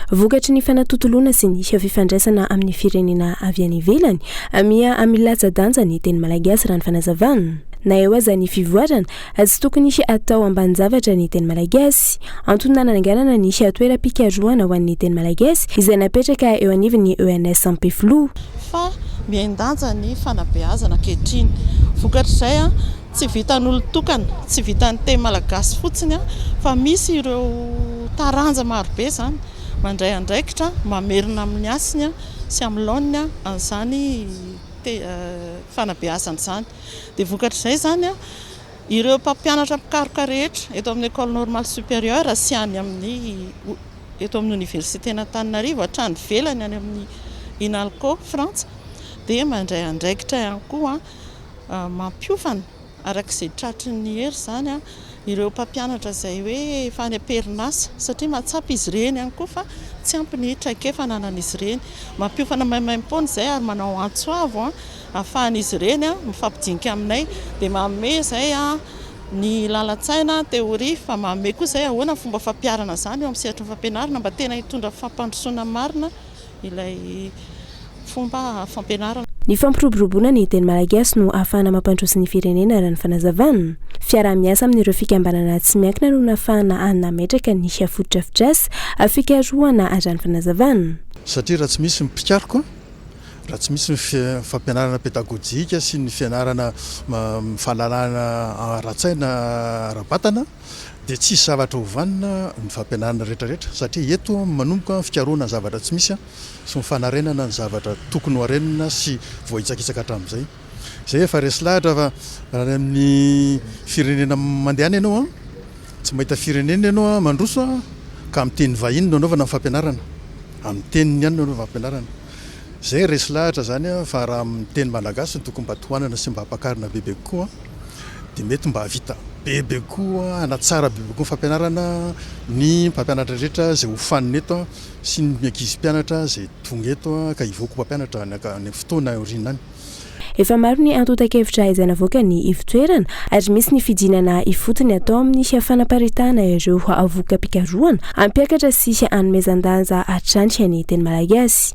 Vokatry ny fanatotoloana sy ny fifandraisana amin'ny firenena avy any ivelany, mia amilatsa-danja ny teny malagasy raha ny fanazavana. Na eo aza ny fivoarana, tsy tokony atao ambany zavatra ny teny malagasy. Antonana nanganana ny toeram-pikarohana ho an'ny teny malagasy izay napetraka eo anivon'ny ENS ampefilo. Fa miaindanja ny fanabeazana ankehitriny. Vokatr'izay tsy vitan'olo tokana, tsy vitan'ny teny malagasy fotsiny fa misy ireo taranja marobe zany mandray andraikitra mamerina amin'ny asiny sy amin'ny laoniny an'izany fanabeazana izany. Dia vokatr'izay zany ireo mpampianatra mikaroka rehetra eto amin'ny école normale supérieure sy any amin'ny eto amin'ny université n'Antananarivo hatrany velany any amin'ny INALCO Frantsa dia mandray andraikitra ihany koa mampiofana arak'izay tratry ny hery zany ireo mpampianatra izay hoe efa any am-perinasa satria mahatsapy izy ireny ihany koa fa tsy ampy ny traikefananan'izy ireny. Mampiofana maimaim-poana izay ary manao antsoavo ahafahan'izy ireny mifampidinika aminay dia manome izay ny lalan-tsaina teoria fa manome koa izay ahoana fomba fampiarana zany eo amin'ny sehatra ny fampianarana mba tena hitondra fampandrosoana marina ilay fomba fampianarana. Ny fampiroboroboana ny teny malagasy no ahafahana mampandroso ny firenena raha ny fanazavana. Fiaraha-miasa amin'ireo fikambanana tsy miankina no nahafahana nametraka ny fototra-fidrasa fikarohana raha ny fanazavana. Satria raha tsy misy ny mpikaroka, raha tsy misy ny fampianarana pedagojika sy ny fianarana fahalalana ara-tsaina ara-batana dia tsy misy zavatra hovanina ny fampianarana rehetrarehetra satria eto manomboka fikarohana zavatra tsy misy sy mifanarenana ny zavatra tokony harenana sy voaitsakitsaka hatramin'izay. Izay efa resy lahatra fa raha amin'ny firenena mandehana ianao tsy mahita firenena ianao mandroso ka amin'ny teny vahiny no anaovana ny fampianarana, amin'ny teniny ihany no anaovana fampianarana. Izay resy lahatra zany fa raha amin'ny teny malagasy tokony mba tohanana sy mba hampakarina bebe koa dia mety mba havita bebe koa anatsara bebe koa fampianarana ny mpampianatra rehetra izay hofaniny eto sy ny ankizy mpianatra izay tonga eto ka hivoaka mpampianatra ny fotoana aoriana any. Efa maro ny antota-kevitra izay navoaka ny ivotoerana ary misy ny fidinana ifotony atao amin'ny fanaparitahana ireo avoaka-pikarohana hampiakatra sy hanomezan-danja hatrany ny teny malagasy.